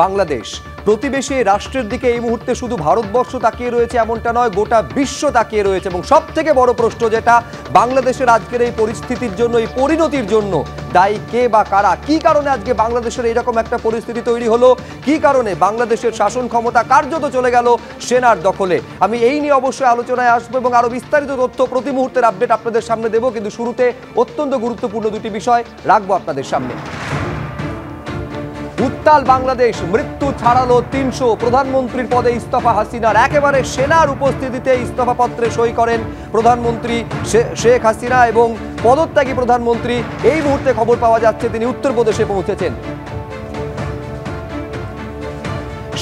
বাংলাদেশ প্রতিবেশী রাষ্ট্রের দিকে এই মুহূর্তে শুধু ভারতবর্ষ তাকিয়ে রয়েছে এমনটা নয়, গোটা বিশ্ব তাকিয়ে রয়েছে। এবং সবথেকে বড় প্রশ্ন যেটা, বাংলাদেশের আজকের এই পরিস্থিতির জন্য, এই পরিণতির জন্য দায়ী কে বা কারা? কি কারণে আজকে বাংলাদেশের এরকম একটা পরিস্থিতি তৈরি হলো? কি কারণে বাংলাদেশের শাসন ক্ষমতা কার্যত চলে গেল সেনার দখলে? আমি এই নিয়ে অবশ্যই আলোচনায় আসবো এবং আরো বিস্তারিত তথ্য প্রতি মুহূর্তের আপডেট আপনাদের সামনে দেবো। কিন্তু শুরুতে অত্যন্ত গুরুত্বপূর্ণ দুটি বিষয় রাখবো আপনাদের সামনে। উত্তাল বাংলাদেশ, মৃত্যু ছাড়ালো 300, প্রধানমন্ত্রীর পদে ইস্তফা হাসিনার। একেবারে সেনার উপস্থিতিতে ইস্তফাপত্রে সই করেন প্রধানমন্ত্রী শেখ হাসিনা এবং পদত্যাগী প্রধানমন্ত্রী। এই মুহূর্তে খবর পাওয়া যাচ্ছে তিনি উত্তরপ্রদেশে পৌঁছেছেন।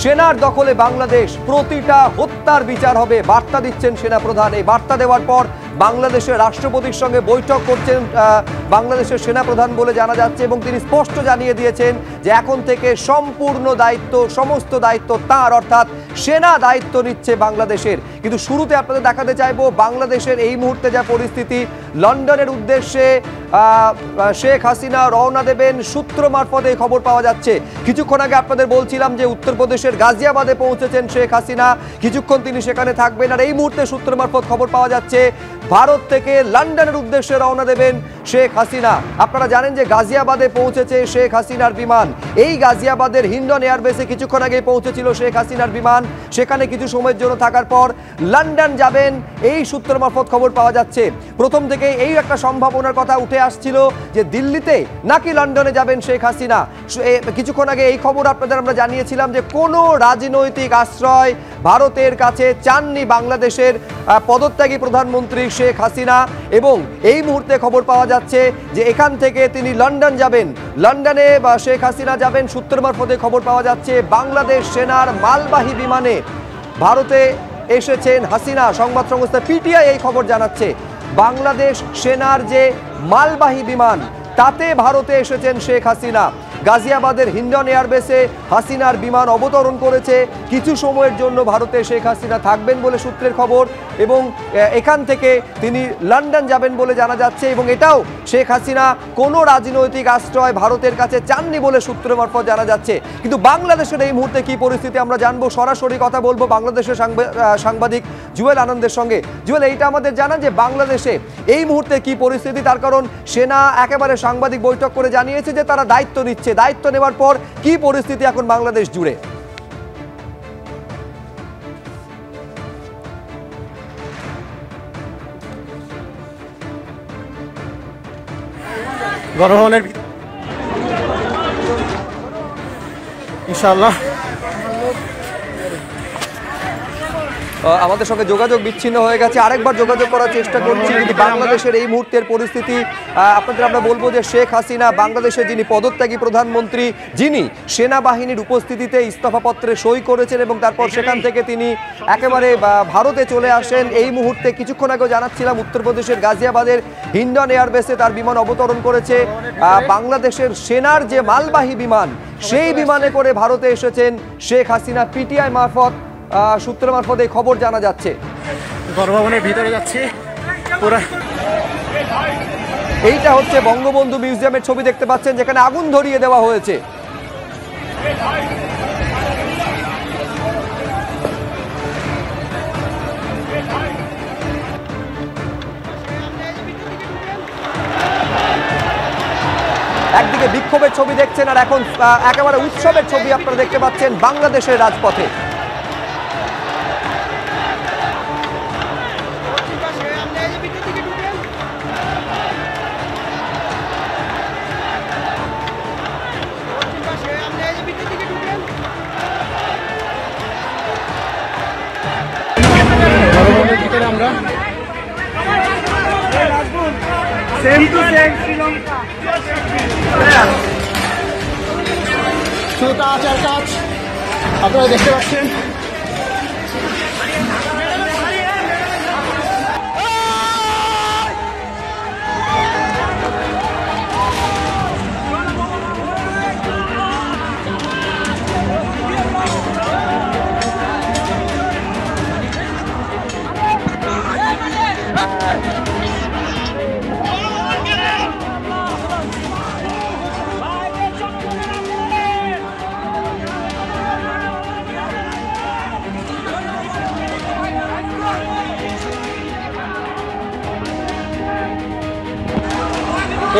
সেনার দখলে বাংলাদেশ, প্রতিটা হত্যার বিচার হবে, বার্তা দিচ্ছেন সেনাপ্রধান। এই বার্তা দেওয়ার পর বাংলাদেশের রাষ্ট্রপতির সঙ্গে বৈঠক করছেন বাংলাদেশের সেনাপ্রধান বলে জানা যাচ্ছে এবং তিনি স্পষ্ট জানিয়ে দিয়েছেন যে এখন থেকে সম্পূর্ণ দায়িত্ব, সমস্ত দায়িত্ব তাঁর, অর্থাৎ সেনা দায়িত্ব নিচ্ছে বাংলাদেশের। কিন্তু শুরুতে আপনাদের দেখাতে চাইবো বাংলাদেশের এই মুহূর্তে যা পরিস্থিতি। লন্ডনের উদ্দেশ্যে শেখ হাসিনা রওনা দেবেন, সূত্র মারফতে খবর পাওয়া যাচ্ছে। কিছুক্ষণ আগে আপনাদের বলছিলাম যে উত্তরপ্রদেশের গাজিয়াবাদে পৌঁছেছেন শেখ হাসিনা, কিছুক্ষণ তিনি সেখানে থাকবেন। আর এই মুহূর্তে সূত্র মারফত খবর পাওয়া যাচ্ছে ভারত থেকে লন্ডনের উদ্দেশ্যে রওনা দেবেন শেখ হাসিনা। আপনারা জানেন যে গাজিয়াবাদে পৌঁছেছে শেখ হাসিনার বিমান। এই গাজিয়াবাদের হিন্ডন এয়ারবেসে কিছুক্ষণ আগে পৌঁছেছিল শেখ হাসিনার বিমান। সেখানে কিছু সময়ের জন্য থাকার পর লন্ডন যাবেন, এই সূত্র মারফত খবর পাওয়া যাচ্ছে। প্রথম থেকে এই একটা সম্ভাবনার কথা উঠে আসছিল যে দিল্লিতে নাকি লন্ডনে যাবেন শেখ হাসিনা। কিছুক্ষণ আগে এই খবর আপনাদের আমরা জানিয়েছিলাম যে কোনো রাজনৈতিক আশ্রয় ভারতের কাছে চাননি বাংলাদেশের পদত্যাগী প্রধানমন্ত্রী শেখ হাসিনা। এবং এই মুহূর্তে খবর পাওয়া যাচ্ছে যে এখান থেকে তিনি লন্ডন যাবেন। লন্ডনে শেখ হাসিনা যাবেন, সূত্র মারফতে খবর পাওয়া যাচ্ছে বাংলাদেশ সেনার মালবাহী বিমানে ভারতে এসেছেন হাসিনা। সংবাদ সংস্থা পিটিআই এই খবর জানাচ্ছে বাংলাদেশ সেনার যে মালবাহী বিমান তাতে ভারতে এসেছেন শেখ হাসিনা। গাজিয়াবাদের হিন্ডন এয়ারবেসে হাসিনার বিমান অবতরণ করেছে। কিছু সময়ের জন্য ভারতে শেখ হাসিনা থাকবেন বলে সূত্রের খবর এবং এখান থেকে তিনি লন্ডন যাবেন বলে জানা যাচ্ছে। এবং এটাও শেখ হাসিনা কোনো রাজনৈতিক আশ্রয় ভারতের কাছে চাননি বলে সূত্র মারফত জানা যাচ্ছে। কিন্তু বাংলাদেশের এই মুহূর্তে কি পরিস্থিতি আমরা জানবো, সরাসরি কথা বলবো বাংলাদেশের সাংবাদিক জুয়েল আনন্দের সঙ্গে। জুয়েল, এইটা আমাদের জানা যে বাংলাদেশে এই মুহূর্তে কি পরিস্থিতি, তার কারণ সেনা একেবারে সাংবাদিক বৈঠক করে জানিয়েছে যে তারা দায়িত্ব নিচ্ছে। দায়িত্ব নেওয়ার পর কি পরিস্থিতি এখন বাংলাদেশ জুড়ে? গণভবনের ইনশাআল্লাহ আমাদের সঙ্গে যোগাযোগ বিচ্ছিন্ন হয়ে গেছে, আরেকবার যোগাযোগ করার চেষ্টা করছি। কিন্তু বাংলাদেশের এই মুহূর্তের পরিস্থিতি আপনাদের আমরা বলবো যে শেখ হাসিনা বাংলাদেশের যিনি পদত্যাগী প্রধানমন্ত্রী, যিনি সেনাবাহিনীর উপস্থিতিতে ইস্তফাপত্রে সই করেছেন এবং তারপর সেখান থেকে তিনি একেবারে ভারতে চলে আসেন। এই মুহূর্তে কিছুক্ষণ আগে জানাচ্ছিলাম উত্তরপ্রদেশের গাজিয়াবাদের হিন্ডন এয়ারবেসে তার বিমান অবতরণ করেছে। বাংলাদেশের সেনার যে মালবাহী বিমান, সেই বিমানে করে ভারতে এসেছেন শেখ হাসিনা। পিটিআই মারফত সূত্র মারফত এই খবর জানা যাচ্ছে। গণভবনের ভিতরে যাচ্ছি। এইটা হচ্ছে বঙ্গবন্ধু মিউজিয়ামের ছবি দেখতে পাচ্ছেন, যেখানে আগুন ধরিয়ে দেওয়া হয়েছে। একদিকে বিক্ষোভের ছবি দেখছেন আর এখন একেবারে উৎসবের ছবি আপনারা দেখতে পাচ্ছেন বাংলাদেশের রাজপথে। আমরা শুধু কাজ আর কাজ আপনারা দেখতে পাচ্ছেন।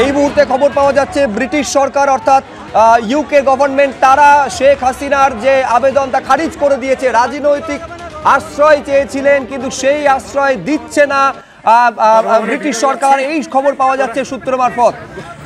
এই মুহূর্তে খবর পাওয়া যাচ্ছে ব্রিটিশ সরকার অর্থাৎ ইউকে গভর্নমেন্ট তারা শেখ হাসিনার যে আবেদন তা খারিজ করে দিয়েছে। রাজনৈতিক আশ্রয় চেয়েছিলেন কিন্তু সেই আশ্রয় দিচ্ছে না ব্রিটিশ সরকার, এই খবর পাওয়া যাচ্ছে সূত্র মারফত।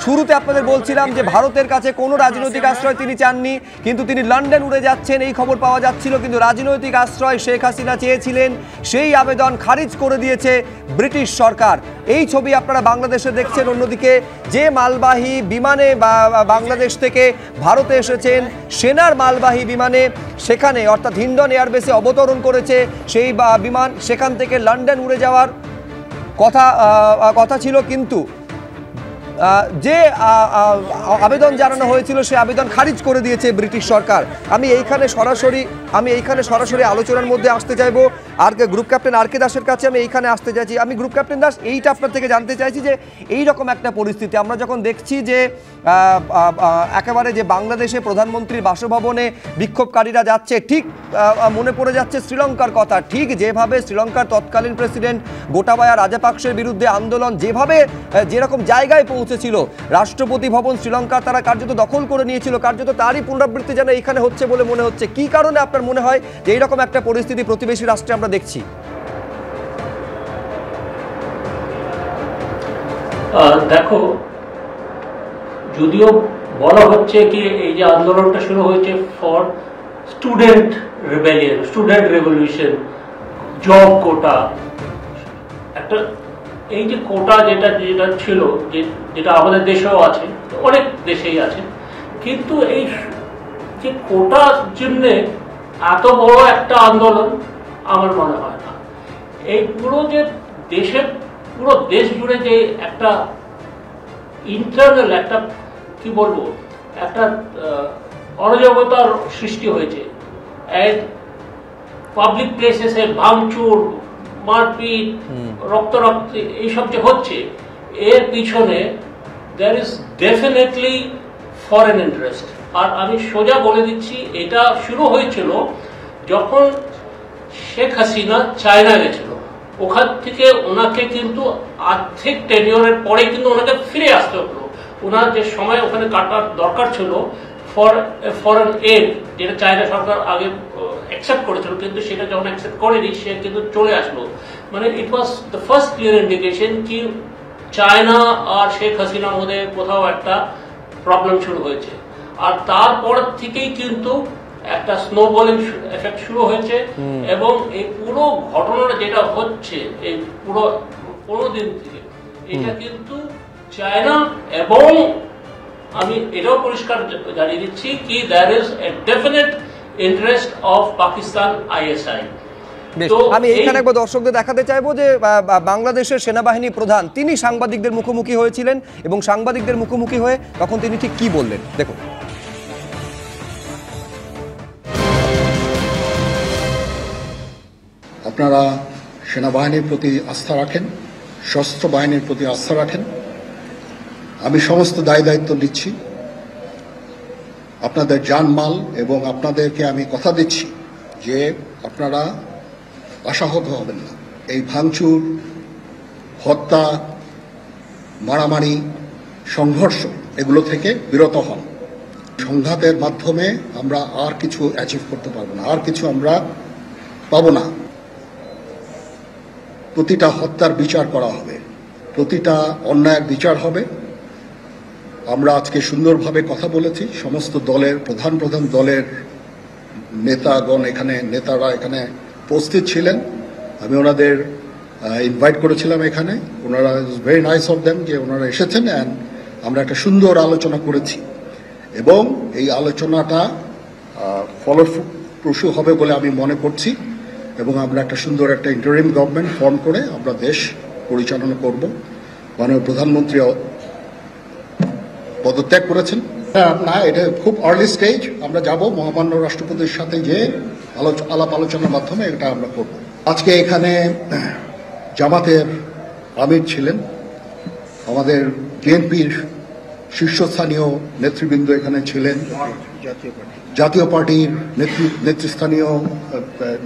শুরুতে আপনাদের বলছিলাম যে ভারতের কাছে কোনো রাজনৈতিক আশ্রয় তিনি চাননি, কিন্তু তিনি লন্ডন উড়ে যাচ্ছেন এই খবর পাওয়া যাচ্ছিল। কিন্তু রাজনৈতিক আশ্রয় শেখ হাসিনা চেয়েছিলেন, সেই আবেদন খারিজ করে দিয়েছে ব্রিটিশ সরকার। এই ছবি আপনারা বাংলাদেশে দেখছেন। অন্যদিকে যে মালবাহী বিমানে বাংলাদেশ থেকে ভারতে এসেছেন, সেনার মালবাহী বিমানে সেখানে অর্থাৎ হিন্ডন এয়ারবেসে অবতরণ করেছে সেই বিমান, সেখান থেকে লন্ডন উড়ে যাওয়ার কথা ছিল, কিন্তু যে আবেদন জানানো হয়েছিল সে আবেদন খারিজ করে দিয়েছে ব্রিটিশ সরকার। আমি এইখানে সরাসরি আলোচনার মধ্যে আসতে চাইবো গ্রুপ ক্যাপ্টেন আর কে দাসের কাছে। আমি এইখানে আসতে চাইছি। আমি গ্রুপ ক্যাপ্টেন দাস এইটা আপনার থেকে জানতে চাইছি যে এই রকম একটা পরিস্থিতি আমরা যখন দেখছি যে একেবারে যে বাংলাদেশে প্রধানমন্ত্রীর বাসভবনে বিক্ষোভকারীরা যাচ্ছে, ঠিক মনে পড়ে যাচ্ছে শ্রীলঙ্কার কথা। ঠিক যেভাবে শ্রীলঙ্কার তৎকালীন প্রেসিডেন্ট গোটাবায়া রাজাপাকসের বিরুদ্ধে আন্দোলন যেরকম জায়গায় পৌঁছেছিল, রাষ্ট্রপতি ভবন শ্রীলঙ্কার তারা কার্যত দখল করে নিয়েছিল, কার্যত তারই পুনরাবৃত্তি যেন এখানে হচ্ছে বলে মনে হচ্ছে। কি কারণে আপনার মনে হয় যে এইরকম একটা পরিস্থিতি প্রতিবেশী রাষ্ট্রে আমরা দেখছি? দেখো, যদিও বলা হচ্ছে কি এই যে আন্দোলনটা শুরু হয়েছে for student rebellion, student revolution, job quota, একটা এই যে কোটা যেটা ছিল, যেটা আমাদের দেশেও আছে, অনেক দেশেই আছে, কিন্তু এই যে কোটার জন্যে এত বড় একটা আন্দোলন আমার মনে হয় না। এই পুরো যে পুরো দেশ জুড়ে যে একটা ইন্টারনাল একটা কি বলবো একটা অরাজকতার সৃষ্টি হয়েছে, পাবলিক প্লেসেসে ভাঙচুর, মারপিট, রক্তারক্তি এইসব যে হচ্ছে, এর পিছনে there is definitely foreign interest। আর আমি সোজা বলে দিচ্ছি, এটা শুরু হয়েছিল যখন শেখ হাসিনা চায়না গেছিল। ওখান থেকে ওনাকে কিন্তু আর্থিক টেনিওরের পরে কিন্তু ওনাকে ফিরে আসতে হলো। ওনার যে সময় ওখানে কাটার দরকার ছিল ফরেন এড, যেটা চায়না সরকার আগে অ্যাকসেপ্ট করেছিল, কিন্তু সেটা যখন অ্যাকসেপ্ট করেনি সে কিন্তু চলে আসলো। মানে it was the first clear indication কি চায়না আর শেখ হাসিনার মধ্যে কোথাও একটা প্রবলেম শুরু হয়েছে। আর তারপর থেকেই কিন্তু একটা স্নোবলিং এফেক্ট শুরু হয়েছে, এবং এই পুরো ঘটনাটা যেটা হচ্ছে এই পুরো 15 দিন থেকে, এটা কিন্তু চায়না, এবং আমি এটাও পরিষ্কার জানিয়ে দিচ্ছি কি there is a definite interest of Pakistan ISI। আমি এখানে একবার দর্শকদের দেখাতে চাইবো যে বাংলাদেশের সেনাবাহিনী প্রধান তিনি সাংবাদিকদের মুখোমুখি হয়েছিলেন, এবং সাংবাদিকদের মুখোমুখি হয়ে তখন তিনি ঠিক কি বললেন দেখুন। আপনারা সেনাবাহিনীর প্রতি আস্থা রাখেন, সশস্ত্র বাহিনীর প্রতি আস্থা রাখেন। আমি সমস্ত দায়িত্ব নিচ্ছি, আপনাদের জানমাল, এবং আপনাদেরকে আমি কথা দিচ্ছি যে আপনারা আশাহত হবেন না। এই ভাঙচুর, হত্যা, মারামারি, সংঘর্ষ এগুলো থেকে বিরত হন। সংঘাতের মাধ্যমে আমরা আর কিছু অ্যাচিভ করতে পারবো না, আর কিছু আমরা পাবো না। প্রতিটা হত্যার বিচার করা হবে, প্রতিটা অন্যায়ের বিচার হবে। আমরা আজকে সুন্দরভাবে কথা বলেছি, সমস্ত দলের প্রধান দলের নেতারা এখানে উপস্থিত ছিলেন। আমি ওনাদের ইনভাইট করেছিলাম এখানে। ওনারা ভেরি নাইস অফ দেম যে ওনারা এসেছেন, অ্যান্ড আমরা একটা সুন্দর আলোচনা করেছি, এবং এই আলোচনাটা ফলপ্রসূ হবে বলে আমি মনে করছি, এবং আমরা একটা সুন্দর একটা ইন্টারিম গভর্নমেন্ট ফর্ম করে আমরা দেশ পরিচালনা করব। মাননীয় প্রধানমন্ত্রী পদত্যাগ করেছেন না, এটা খুব আর্লি স্টেজ। আমরা যাব মহামান্য রাষ্ট্রপতির সাথে যে আলাপ আলোচনার মাধ্যমে এটা আমরা করব। আজকে এখানে জামাতের আমির ছিলেন, আমাদের বিএনপির শীর্ষস্থানীয় নেতৃবৃন্দ এখানে ছিলেন, জাতীয় পার্টির নেতৃস্থানীয়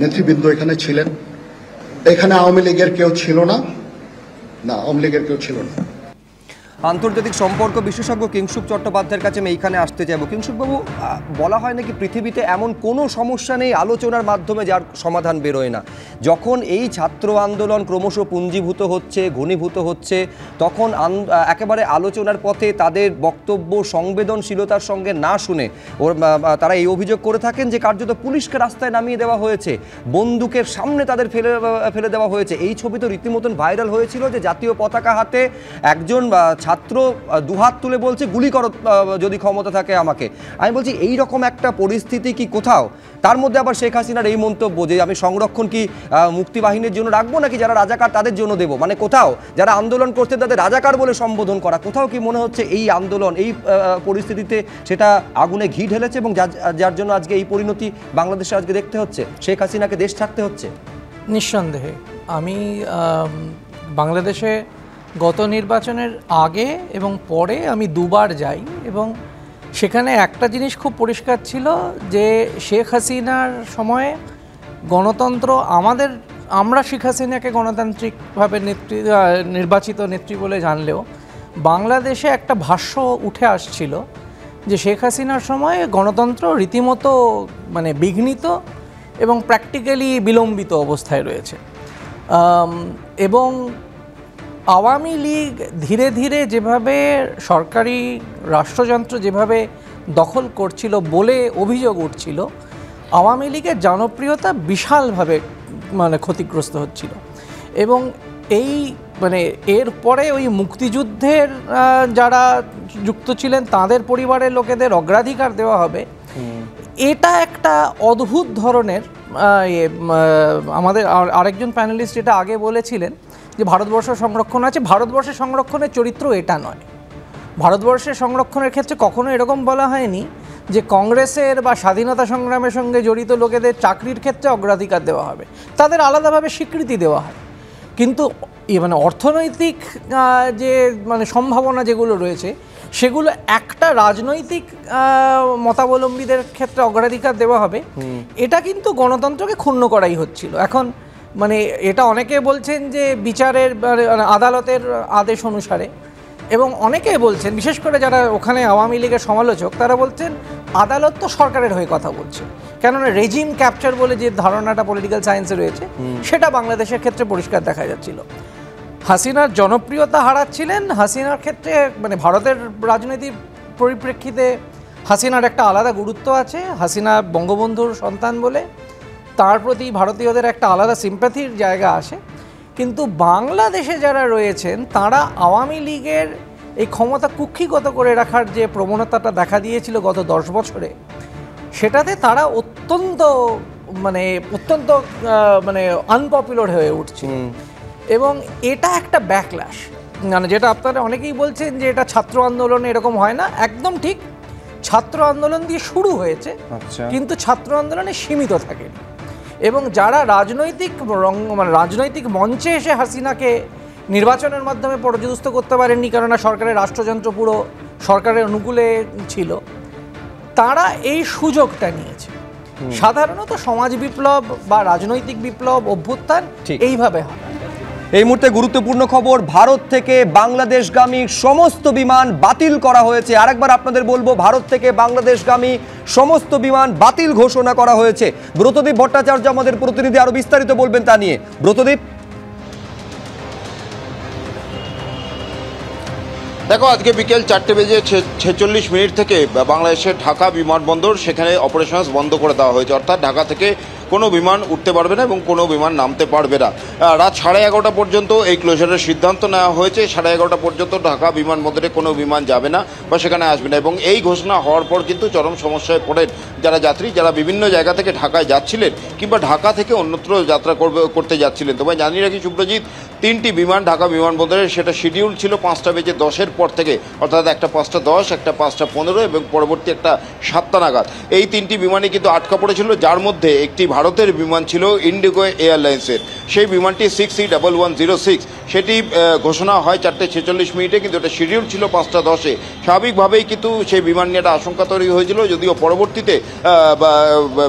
নেতৃবৃন্দ এখানে ছিলেন। এখানে আওয়ামী লীগের কেউ ছিল না, আওয়ামী লীগের কেউ ছিল না। আন্তর্জাতিক সম্পর্ক বিশেষজ্ঞ কিংশুক চট্টোপাধ্যায়ের কাছে আমি এইখানে আসতে চাইব। কিংশুকবাবু, বলা হয় নাকি পৃথিবীতে এমন কোনো সমস্যা নেই আলোচনার মাধ্যমে যার সমাধান বেরোয় না। যখন এই ছাত্র আন্দোলন ক্রমশ পুঞ্জীভূত হচ্ছে, ঘনীভূত হচ্ছে, তখন একেবারে আলোচনার পথে তাদের বক্তব্য সংবেদনশীলতার সঙ্গে না শুনে তারা এই অভিযোগ করে থাকেন যে কার্যত পুলিশকে রাস্তায় নামিয়ে দেওয়া হয়েছে, বন্দুকের সামনে তাদের ফেলে দেওয়া হয়েছে। এই ছবি তো রীতিমতন ভাইরাল হয়েছিল যে জাতীয় পতাকা হাতে একজন ছাত্র দুহাত তুলে বলছে গুলি করো যদি ক্ষমতা থাকে আমাকে। আমি বলছি এই রকম একটা পরিস্থিতি কি কোথাও? তার মধ্যে আবার শেখ হাসিনার এই মন্তব্য যে আমি সংরক্ষণ কি মুক্তিবাহিনীর জন্য রাখবো নাকি যারা রাজাকার তাদের জন্য দেবো, মানে কোথাও যারা আন্দোলন করছে তাদের রাজাকার বলে সম্বোধন করা। কোথাও কি মনে হচ্ছে এই আন্দোলন এই পরিস্থিতিতে সেটা আগুনে ঘি ঢেলেছে এবং যার জন্য আজকে এই পরিণতি বাংলাদেশে আজকে দেখতে হচ্ছে, শেখ হাসিনাকে দেশ ছাড়তে হচ্ছে? নিঃসন্দেহে আমি বাংলাদেশে গত নির্বাচনের আগে এবং পরে আমি দুবার যাই এবং সেখানে একটা জিনিস খুব পরিষ্কার ছিল যে শেখ হাসিনার সময়ে গণতন্ত্র আমরা শেখ হাসিনাকে গণতান্ত্রিকভাবে নির্বাচিত নেত্রী বলে জানলেও বাংলাদেশে একটা ভাষ্য উঠে আসছিল যে শেখ হাসিনার সময়ে গণতন্ত্র রীতিমতো মানে বিঘ্নিত এবং প্র্যাকটিক্যালি বিলম্বিত অবস্থায় রয়েছে। এবং আওয়ামী লীগ ধীরে ধীরে যেভাবে সরকারি রাষ্ট্রযন্ত্র যেভাবে দখল করছিল বলে অভিযোগ উঠছিল, আওয়ামী লীগের জনপ্রিয়তা বিশালভাবে মানে ক্ষতিগ্রস্ত হচ্ছিল। এবং এই মানে এরপরে ওই মুক্তিযুদ্ধের যারা যুক্ত ছিলেন তাদের পরিবারের লোকেদের অগ্রাধিকার দেওয়া হবে, এটা একটা অদ্ভুত ধরনের আমাদের আরেকজন প্যানেলিস্ট এটা আগে বলেছিলেন যে ভারতবর্ষ সংরক্ষণ আছে। ভারতবর্ষের সংরক্ষণের চরিত্র এটা নয়। ভারতবর্ষের সংরক্ষণের ক্ষেত্রে কখনো এরকম বলা হয়নি যে কংগ্রেসের বা স্বাধীনতা সংগ্রামের সঙ্গে জড়িত লোকেদের চাকরির ক্ষেত্রে অগ্রাধিকার দেওয়া হবে, তাদের আলাদাভাবে স্বীকৃতি দেওয়া হয়। কিন্তু মানে অর্থনৈতিক যে মানে সম্ভাবনা যেগুলো রয়েছে সেগুলো একটা রাজনৈতিক মতাবলম্বীদের ক্ষেত্রে অগ্রাধিকার দেওয়া হবে, এটা কিন্তু গণতন্ত্রকে ক্ষুণ্ণ করাই হচ্ছিল। এখন মানে এটা অনেকে বলছেন যে বিচারের আদালতের আদেশ অনুসারে, এবং অনেকে বলছেন বিশেষ করে যারা ওখানে আওয়ামী লীগের সমালোচক তারা বলছেন আদালত তো সরকারের হয়ে কথা বলছে, কেননা রেজিম ক্যাপচার বলে যে ধারণাটা পলিটিক্যাল সায়েন্সে রয়েছে সেটা বাংলাদেশের ক্ষেত্রে পরিষ্কার দেখা যাচ্ছিল। হাসিনার জনপ্রিয়তা হারাচ্ছিলেন। হাসিনার ক্ষেত্রে মানে ভারতের রাজনৈতিক পরিপ্রেক্ষিতে হাসিনার একটা আলাদা গুরুত্ব আছে। হাসিনা বঙ্গবন্ধুর সন্তান বলে তার প্রতি ভারতীয়দের একটা আলাদা সিম্প্যাথির জায়গা আসে। কিন্তু বাংলাদেশে যারা রয়েছেন তারা আওয়ামী লীগের এই ক্ষমতা কুক্ষিগত করে রাখার যে প্রবণতাটা দেখা দিয়েছিল গত 10 বছরে, সেটাতে তারা অত্যন্ত আনপপুলার হয়ে উঠছিল। এবং এটা একটা ব্যাকল্যাশ, মানে যেটা আপনারা অনেকেই বলছেন যে এটা ছাত্র আন্দোলন, এরকম হয় না। একদম ঠিক, ছাত্র আন্দোলন দিয়ে শুরু হয়েছে, কিন্তু ছাত্র আন্দোলনে সীমিত থাকেনি। এবং যারা রাজনৈতিক মঞ্চে এসে হাসিনাকে নির্বাচনের মাধ্যমে পর্যদস্ত করতে পারেননি, কেননা সরকারের রাষ্ট্রযন্ত্র পুরো সরকারের অনুকূলে ছিল, তারা এই সুযোগটা নিয়েছে। সাধারণত সমাজ বিপ্লব বা রাজনৈতিক বিপ্লব অভ্যুত্থান এইভাবে হয়। এই মুহূর্তে গুরুত্বপূর্ণ খবর, ভারত থেকে বাংলাদেশগামী সমস্ত বিমান বাতিল করা হয়েছে। আরেকবার আপনাদের বলবো, ভারত থেকে বাংলাদেশগামী সমস্ত বিমান বাতিল ঘোষণা করা হয়েছে। ব্রতদীপ ভট্টাচার্য আমাদের প্রতিনিধি আরো বিস্তারিত বলবেন তা নিয়ে। ব্রতদীপ, দেখো, আজকে বিকেল 4:46 থেকে বাংলাদেশের ঢাকা বিমানবন্দর সেখানে অপারেশনস বন্ধ করে দেওয়া হয়েছে। অর্থাৎ ঢাকা থেকে কোনো বিমান উঠতে পারবে না এবং কোনো বিমান নামতে পারবে না। রাত 11:30 পর্যন্ত এই ক্লোজারের সিদ্ধান্ত নেওয়া হয়েছে। 11:30 পর্যন্ত ঢাকা বিমানবন্দরে কোনো বিমান যাবে না বা সেখানে আসবে না। এবং এই ঘোষণা হওয়ার পর কিন্তু চরম সমস্যায় পড়েন যারা যাত্রী, যারা বিভিন্ন জায়গা থেকে ঢাকায় যাচ্ছিলেন কিংবা ঢাকা থেকে অন্যত্র যাত্রা করতে যাচ্ছিলেন। তোমায় জানিয়ে রাখি সুব্রজিৎ, 3টি বিমান ঢাকা বিমানবন্দরে, সেটা শিডিউল ছিল 5:10 পর থেকে, অর্থাৎ একটা 5:10, একটা 5:15 এবং পরবর্তী একটা 7টা নাগাদ। এই 3টি বিমানই কিন্তু আটকা পড়েছিল, যার মধ্যে একটি ভারতের বিমান ছিল ইন্ডিগো এয়ারলাইন্সের। সেই বিমানটি 6E1106 সেটি ঘোষণা হয় 4:46 কিন্তু এটা শিডিউল ছিল 5:10। স্বাভাবিকভাবেই কিন্তু সেই বিমান নিয়ে একটা আশঙ্কা তৈরি হয়েছিল, যদিও পরবর্তীতে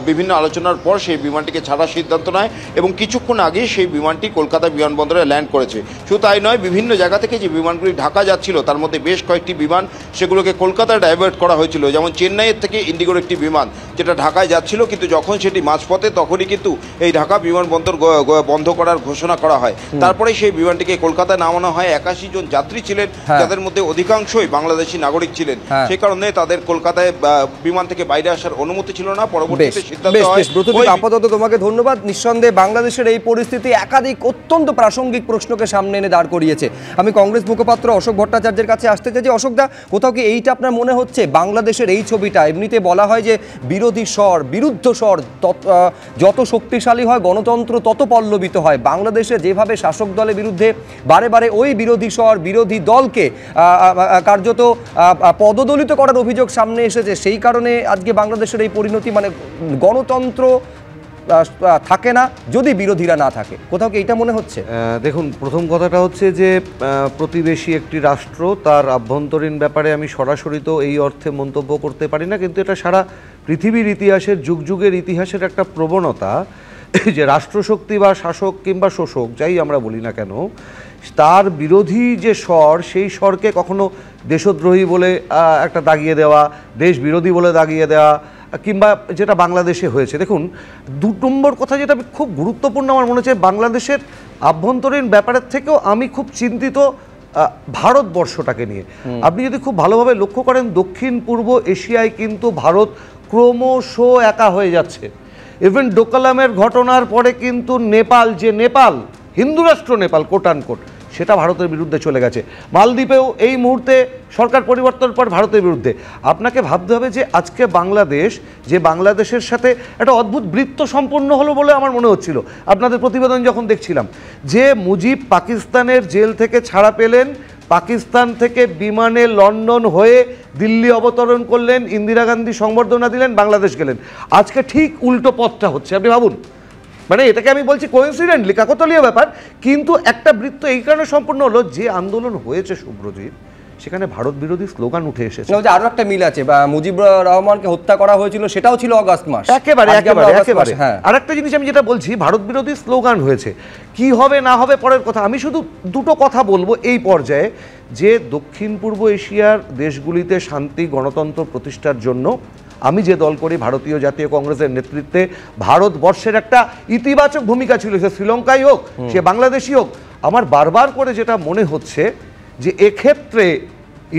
বিভিন্ন আলোচনার পর সেই বিমানটিকে ছাড়ার সিদ্ধান্ত নেয় এবং কিছুক্ষণ আগেই সেই বিমানটি কলকাতা বিমানবন্দরে ল্যান্ড করেছে। শুধু তাই নয়, বিভিন্ন জায়গা থেকে যে বিমানগুলি ঢাকা যাচ্ছিল তার মধ্যে বেশ কয়েকটি বিমান সেগুলোকে কলকাতায় ডাইভার্ট করা হয়েছিল। যেমন চেন্নাইয়ের থেকে ইন্ডিগোর একটি বিমান যেটা ঢাকায় যাচ্ছিল, কিন্তু যখন সেটি মাঝপথে তখনই কিন্তু এই ঢাকা বিমানবন্দর বন্ধ করার ঘোষণা করা হয়। তারপরে সেই বিমানটিকে কলকাতায় নামানো হয়। 81 জন যাত্রী ছিলেন, যাদের মধ্যে অধিকাংশই বাংলাদেশি নাগরিক ছিলেন। সেই কারণে তাদের কলকাতায় বিমান থেকে বাইরে আসার অনুমতি ছিল না। পরবর্তীতে সিদ্ধান্ত হয়। আপাতত তোমাকে ধন্যবাদ। নিঃসন্দেহে বাংলাদেশের এই পরিস্থিতি একাধিক অত্যন্ত প্রাসঙ্গিক প্রশ্নকে সামনে এনে দাঁড় করিয়েছে। আমি কংগ্রেস মুখপাত্র অশোক ভট্টাচার্যের কাছে আসতে চাই যে অশোকদা, কোথাও কি এইটা আপনার মনে হচ্ছে বাংলাদেশের এই ছবিটা, এমনিতে বলা হয় যে বিরোধী স্বর, বিরুদ্ধ স্বর যত শক্তিশালী হয় গণতন্ত্র তত পল্লবিত হয়। বাংলাদেশে যেভাবে শাসক দলের বিরুদ্ধে বারে বারে ওই বিরোধী স্বর, বিরোধী দলকে কার্যত পদদলিত করার অভিযোগ সামনে এসেছে, সেই কারণে আজকে বাংলাদেশের এই পরিণতি, মানে গণতন্ত্র থাকে না যদি বিরোধীরা না থাকে। কোথাও কি এটা মনে হচ্ছে? দেখুন, প্রথম কথাটা হচ্ছে যে প্রতিবেশী একটি রাষ্ট্র, তার আভ্যন্তরীণ ব্যাপারে আমি সরাসরি তো এই অর্থে মন্তব্য করতে পারি না, কিন্তু এটা সারা পৃথিবীর ইতিহাসের, যুগ যুগের ইতিহাসের একটা প্রবণতা যে রাষ্ট্রশক্তি বা শাসক কিংবা শোষক যাই আমরা বলি না কেন, তার বিরোধী যে স্বর, সেই স্বরকে কখনো দেশদ্রোহী বলে একটা দাগিয়ে দেওয়া, দেশ বিরোধী বলে দাগিয়ে দেওয়া, কিংবা যেটা বাংলাদেশে হয়েছে। দেখুন, 2 নম্বর কথা যেটা খুব গুরুত্বপূর্ণ আমার মনে হচ্ছে, বাংলাদেশের আভ্যন্তরীণ ব্যাপারের থেকেও আমি খুব চিন্তিত ভারতবর্ষটাকে নিয়ে। আপনি যদি খুব ভালোভাবে লক্ষ্য করেন, দক্ষিণ পূর্ব এশিয়ায় কিন্তু ভারত ক্রমশ একা হয়ে যাচ্ছে। ইভেন ডোকালামের ঘটনার পরে কিন্তু নেপাল, যে নেপাল হিন্দু রাষ্ট্র নেপাল কোট আনকোট, সেটা ভারতের বিরুদ্ধে চলে গেছে। মালদ্বীপেও এই মুহূর্তে সরকার পরিবর্তনের পর ভারতের বিরুদ্ধে। আপনাকে ভাবতে হবে যে আজকে বাংলাদেশ, যে বাংলাদেশের সাথে একটা অদ্ভুত বৃত্ত সম্পন্ন হলো বলে আমার মনে হচ্ছিল আপনাদের প্রতিবেদন যখন দেখছিলাম, যে মুজিব পাকিস্তানের জেল থেকে ছাড়া পেলেন, পাকিস্তান থেকে বিমানে লন্ডন হয়ে দিল্লি অবতরণ করলেন, ইন্দিরা গান্ধী সংবর্ধনা দিলেন, বাংলাদেশ গেলেন। আজকে ঠিক উল্টো পথটা হচ্ছে। আপনি ভাবুন, মানে এটাকে আমি বলছি কোইন্সিডেন্টলি, কাকতালীয় ব্যাপার, কিন্তু একটা বৃত্ত এই কারণে সম্পূর্ণ হলো যে আন্দোলন হয়েছে শুভ্রজিৎ, সেখানে ভারত বিরোধী স্লোগান উঠে এসেছে। আরো একটা মিল আছে, বা মুজিবুর রহমানকে হত্যা করা হয়েছিল সেটাও ছিল অগাস্ট মাস। একেবারে আর একটা জিনিস আমি যেটা বলছি, ভারত বিরোধী স্লোগান হয়েছে। কি হবে না হবে পরের কথা, আমি শুধু 2টো কথা বলবো এই পর্যায়ে, যে দক্ষিণ পূর্ব এশিয়ার দেশগুলিতে শান্তি গণতন্ত্র প্রতিষ্ঠার জন্য আমি যে দল করি, ভারতীয় জাতীয় কংগ্রেসের নেতৃত্বে ভারতবর্ষের একটা ইতিবাচক ভূমিকা ছিল, সে শ্রীলঙ্কাই হোক, সে বাংলাদেশই হোক। আমার বারবার করে যেটা মনে হচ্ছে যে এক্ষেত্রে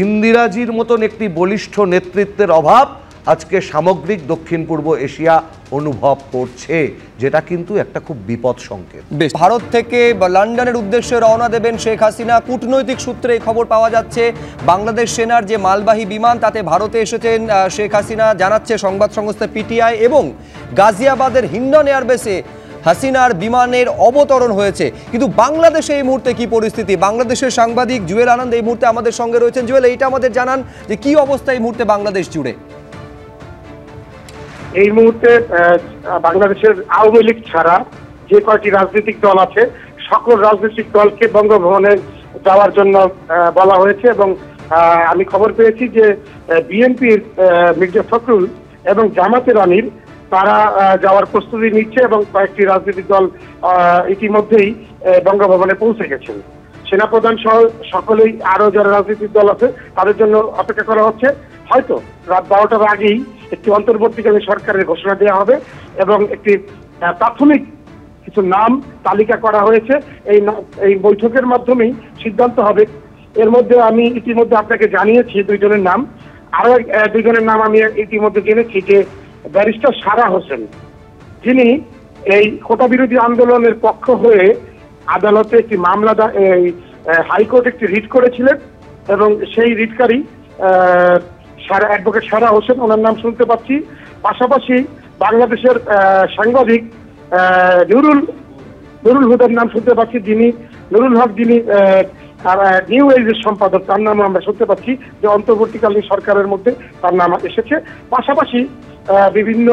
ইন্দিরাজির মতন একটি বলিষ্ঠ নেতৃত্বের অভাব আজকে সামগ্রিক দক্ষিণ পূর্ব এশিয়া অনুভব করছে, যেটা কিন্তু একটা খুব বিপদ সংকেত। ভারত থেকে লন্ডনের উদ্দেশ্যে রওনা দেবেন শেখ হাসিনা। কূটনৈতিক সূত্রে এই খবর পাওয়া যাচ্ছে, বাংলাদেশ সেনার যে মালবাহী বিমান তাতে ভারতে এসেছেন শেখ হাসিনা, জানাচ্ছে সংবাদ সংস্থা পিটিআই। এবং গাজিয়াবাদের হিন্ডন এয়ারবেসে হাসিনার বিমানের অবতরণ হয়েছে। কিন্তু বাংলাদেশে এই মুহূর্তে কি পরিস্থিতি? বাংলাদেশের সাংবাদিক জুয়েল আনন্দ এই মুহূর্তে আমাদের সঙ্গে রয়েছেন। জুয়েল, এইটা আমাদের জানান যে কি অবস্থা এই মুহূর্তে বাংলাদেশ জুড়ে। এই মুহূর্তে বাংলাদেশের আওয়ামী লীগ ছাড়া যে কয়টি রাজনৈতিক দল আছে, সকল রাজনৈতিক দলকে বঙ্গভবনে যাওয়ার জন্য বলা হয়েছে। এবং আমি খবর পেয়েছি যে বিএনপির মির্জা ফখরুল এবং জামাতের আমির তারা যাওয়ার প্রস্তুতি নিচ্ছে, এবং কয়েকটি রাজনৈতিক দল ইতিমধ্যেই বঙ্গভবনে পৌঁছে গেছেন। সেনাপ্রধান সহ সকলেই, আরো যারা রাজনৈতিক দল আছে তাদের জন্য অপেক্ষা করা হচ্ছে। হয়তো রাত 12টার আগেই একটি অন্তর্বর্তীকালীন সরকারের ঘোষণা দেওয়া হবে, এবং একটি প্রাথমিক কিছু নাম তালিকা করা হয়েছে। এই বৈঠকের মাধ্যমেই সিদ্ধান্ত হবে। এর মধ্যে আমি ইতিমধ্যে আপনাকে জানিয়েছি 2 জনের নাম। আরো 2 জনের নাম আমি ইতিমধ্যে জেনেছি, যে ব্যারিস্টার সারা হোসেন, যিনি এই কোটা বিরোধী আন্দোলনের পক্ষ হয়ে আদালতে একটি মামলা, হাইকোর্ট একটি রিট করেছিলেন, এবং সেই রিটকারী অ্যাডভোকেট সারা হোসেন, ওনার নাম শুনতে পাচ্ছি। পাশাপাশি বাংলাদেশের সাংবাদিক নুরুল হুদার নাম শুনতে পাচ্ছি, যিনি নুরুল হক, যিনি নিউ এজের সম্পাদক, তার নামও আমরা শুনতে পাচ্ছি যে অন্তর্বর্তীকালীন সরকারের মধ্যে তার নাম এসেছে। পাশাপাশি বিভিন্ন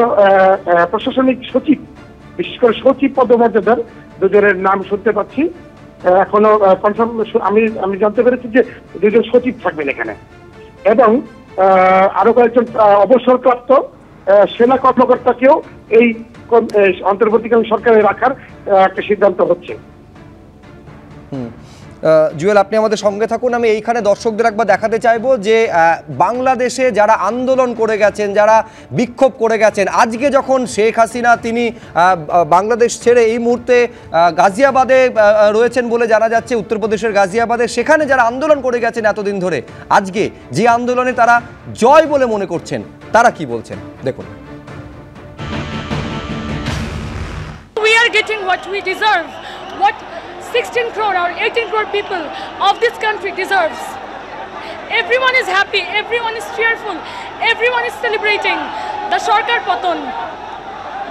প্রশাসনিক সচিব, বিশেষ করে সচিব পদমর্যাদার 2 জনের নাম শুনতে পাচ্ছি। এখনো কনফার্ম আমি জানতে পেরেছি যে 2 জন সচিব থাকবেন এখানে, এবং আরো কয়েকজন অবসরপ্রাপ্ত সেনা কর্মকর্তাকেও এই অন্তর্বর্তীকালীন সরকারে রাখার একটা সিদ্ধান্ত হচ্ছে। জুয়েল, আপনি আমাদের সঙ্গে থাকুন। আমি এইখানে দর্শকদের একবার দেখাতে চাইবো যে বাংলাদেশে যারা আন্দোলন করে গেছেন, যারা বিক্ষোভ করে গেছেন, আজকে যখন শেখ হাসিনা তিনি বাংলাদেশ ছেড়ে এই মুহূর্তে গাজিয়াবাদে রয়েছেন বলে জানা যাচ্ছে, উত্তরপ্রদেশের গাজিয়াবাদে, সেখানে যারা আন্দোলন করে গেছেন এতদিন ধরে, আজকে যে আন্দোলনে তারা জয় বলে মনে করছেন, তারা কি বলছেন দেখুন। We are getting what we deserve, what 16 crore or 18 crore people of this country deserves. Everyone is happy, everyone is cheerful, everyone is celebrating the Sarkar Patan.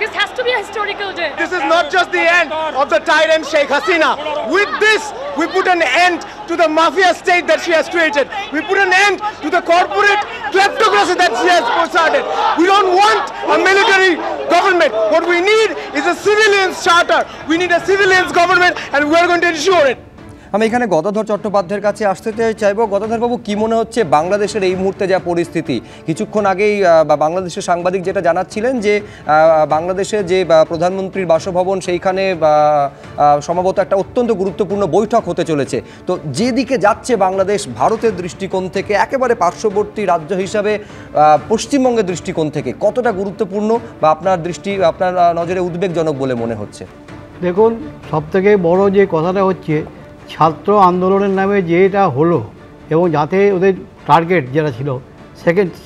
This has to be a historical day. This is not just the end of the tyrant Sheikh Hasina. With this, we put an end to the mafia state that she has created. We put an end to the corporate kleptocracy that she has started. We don't want a military government. What we need is a civilians charter. We need a civilians government, and we are going to ensure it. আমি এখানে গদাধর চট্টোপাধ্যায়ের কাছে আসতে চাইবো। গদাধরবাবু, কি মনে হচ্ছে বাংলাদেশের এই মুহূর্তে যা পরিস্থিতি? কিছুক্ষণ আগেই বাংলাদেশের সাংবাদিক যেটা জানাচ্ছিলেন যে বাংলাদেশে যে প্রধানমন্ত্রীর বাসভবন, সেইখানে সম্ভবত একটা অত্যন্ত গুরুত্বপূর্ণ বৈঠক হতে চলেছে। তো যেদিকে যাচ্ছে বাংলাদেশ ভারতের দৃষ্টিকোণ থেকে, একেবারে পার্শ্ববর্তী রাজ্য হিসাবে পশ্চিমবঙ্গের দৃষ্টিকোণ থেকে কতটা গুরুত্বপূর্ণ বা আপনার নজরে উদ্বেগজনক বলে মনে হচ্ছে? দেখুন, সবথেকে বড় যে কথাটা হচ্ছে ছাত্র আন্দোলনের নামে যেটা হলো, এবং যাতে ওদের টার্গেট যেটা ছিল,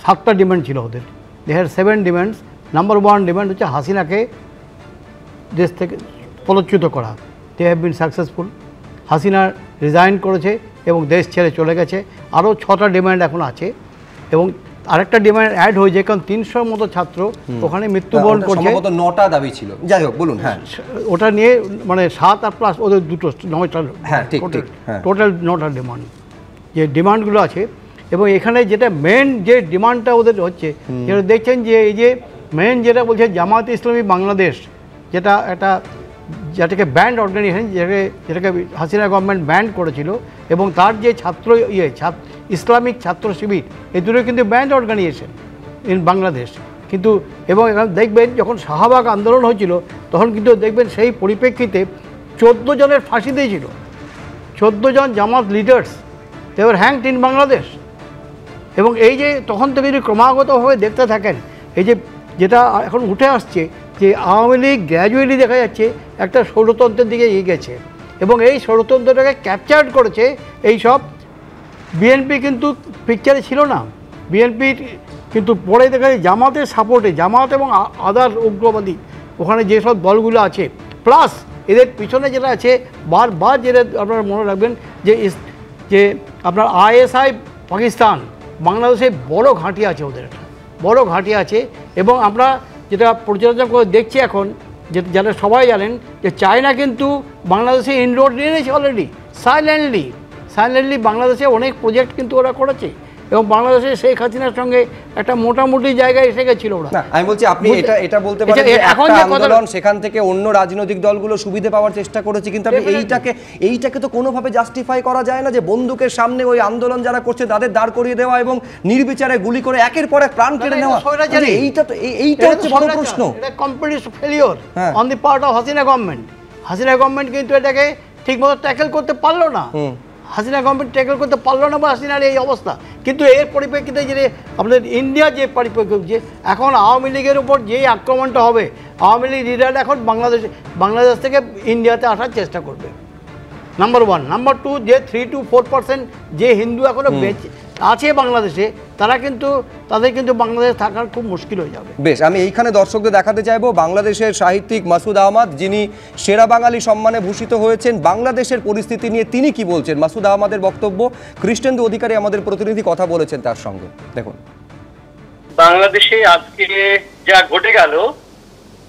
7টা ডিমান্ড ছিল ওদের। They had 7 demands. Number 1 demand হচ্ছে হাসিনাকে দেশ থেকে পদচ্যুত করা। They have been successful. Hasina resign করেছে এবং দেশ ছেড়ে চলে গেছে। আরও 6টা ডিমান্ড এখন আছে, এবং আরেকটা ডিমান্ড অ্যাড হয়েছে, কারণ 300 মতো ছাত্র ওখানে মৃত্যুবরণ করছে। 9টা দাবি ছিল, যাই হোক বলুন। হ্যাঁ, ওটা নিয়ে মানে 7 আর প্লাস ওদের 9টা, টোটাল 9টা ডিমান্ড, যে ডিমান্ডগুলো আছে। এবং এখানে যেটা মেন যে ডিমান্ডটা ওদের হচ্ছে, যেটা দেখছেন যে এই যে মেন যেটা বলছে জামাত ইসলামী বাংলাদেশ, যেটাকে ব্যান্ড অর্গানাইজেশন, যেটাকে হাসিনা গভর্নমেন্ট ব্যান্ড করেছিল, এবং তার যে ইসলামিক ছাত্র শিবির, এই দুটো কিন্তু ব্যান্ড অর্গানাইজেশন ইন বাংলাদেশ। কিন্তু এবং এখানে দেখবেন যখন শাহবাগ আন্দোলন হয়েছিল, তখন কিন্তু দেখবেন সেই পরিপ্রেক্ষিতে 14 জনের ফাঁসি দিয়েছিল। 14 জন Jamaat leaders they were hanged in Bangladesh. এবং এই যে তখন থেকে যদি ক্রমাগতভাবে দেখতে থাকেন, এই যেটা এখন উঠে আসছে যে আওয়ামী লীগ গ্র্যাজুয়ালি দেখা যাচ্ছে একটা ষড়যন্ত্রের দিকে এগিয়ে গেছে, এবং এই ষড়যন্ত্রটাকে ক্যাপচার করেছে এই সব। বিএনপি কিন্তু পিকচারে ছিল না। বিএনপি কিন্তু পরে দেখা যায় জামাতের সাপোর্টে, জামাত এবং আদার উগ্রবাদী ওখানে যেসব দলগুলো আছে, প্লাস এদের পিছনে যেটা আছে বারবার যেটা আপনারা মনে রাখবেন যে আপনার ISI পাকিস্তান বাংলাদেশে বড় ঘাঁটি আছে, ওদের একটা বড় ঘাঁটি আছে। এবং আমরা যেটা পর্যালোচনা করে দেখছি এখন, যারা সবাই জানেন যে চায়না কিন্তু বাংলাদেশে ইনরোড নিয়ে নিয়েছে অলরেডি, সাইলেন্টলি বাংলাদেশে অনেক প্রজেক্ট কিন্তু ওরা করেছে, এবং বাংলাদেশে শেখ হাসিনার সঙ্গে একটা মোটামুটি জায়গায় এসে গেছিল ওরা। আমি বলছি আপনি এটা বলতে পারেন যে এখন যে আন্দোলন, সেখান থেকে অন্য রাজনৈতিক দলগুলো সুবিধা পাওয়ার চেষ্টা করেছে, কিন্তু আপনি এইটাকে তো কোনোভাবে জাস্টিফাই করা যায় না যে বন্দুকের সামনে ওই আন্দোলন যারা করছে তাদের দাঁড় করিয়ে দেওয়া এবং নির্বিচারে গুলি করে একের পর এক প্রাণ কেড়ে নেওয়া। এইটা হচ্ছে বড় প্রশ্ন। এটা complete failure on the part of Hasina government. Hasina government কিন্তু এটাকে ঠিকমতো ট্যাকেল করতে পারলো না। হাসিনা গভর্নমেন্ট ট্যাকেল করতে পারলো না বা হাসিনার এই অবস্থা। কিন্তু এর পরিপ্রেক্ষিতে যে আপনাদের ইন্ডিয়া যে পরিপ্রেক্ষিত, যে এখন আওয়ামী লীগের উপর যেই আক্রমণটা হবে, আওয়ামী লীগ লিডার এখন বাংলাদেশ থেকে ইন্ডিয়াতে আসার চেষ্টা করবে, নাম্বার 1। নাম্বার 2, যে 3 to 4% যে হিন্দু এখনও বেঁচে আছে বাংলাদেশে, তাদের কিন্তু বাংলাদেশে থাকার খুব মুশকিল হয়ে যাবে। বেশ, আমি এইখানে দর্শকদের দেখাতে চাইবো বাংলাদেশের সাহিত্যিক মাসুদ আহমদ, যিনি সেরা বাঙালি সম্মানে ভূষিত হয়েছেন। বাংলাদেশের পরিস্থিতি নিয়ে তিনি কি বলছেন, মাসুদ আহমদের বক্তব্য। কৃষ্ণেন্দু অধিকারী আমাদের প্রতিনিধি কথা বলেছেন তার সঙ্গে, দেখুন। বাংলাদেশে আজকে যা ঘটে গেল,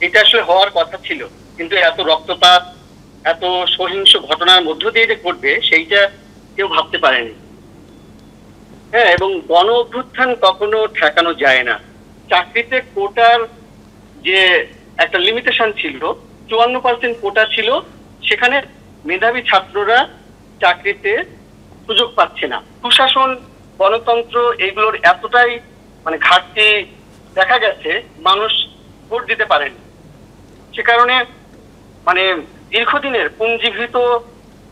এটা আসলে হওয়ার কথা ছিল, কিন্তু এত রক্তপাত, এত সহিংস ঘটনার মধ্য দিয়ে যে ঘটবে সেইটা কেউ ভাবতে পারেনি। হ্যাঁ, এবং গণ অভ্যুত্থান কখনো ঠেকানো যায় না। চাকরিতে কোটার যে একটা লিমিটেশন ছিল, 54% কোটা ছিল, সেখানে মেধাবী ছাত্ররা চাকরিতে সুযোগ পাচ্ছে না। সুশাসন, গণতন্ত্র এগুলোর এতটাই মানে ঘাটতি দেখা গেছে, মানুষ ভোট দিতে পারেনি। সে কারণে মানে দীর্ঘদিনের পুঞ্জীভূত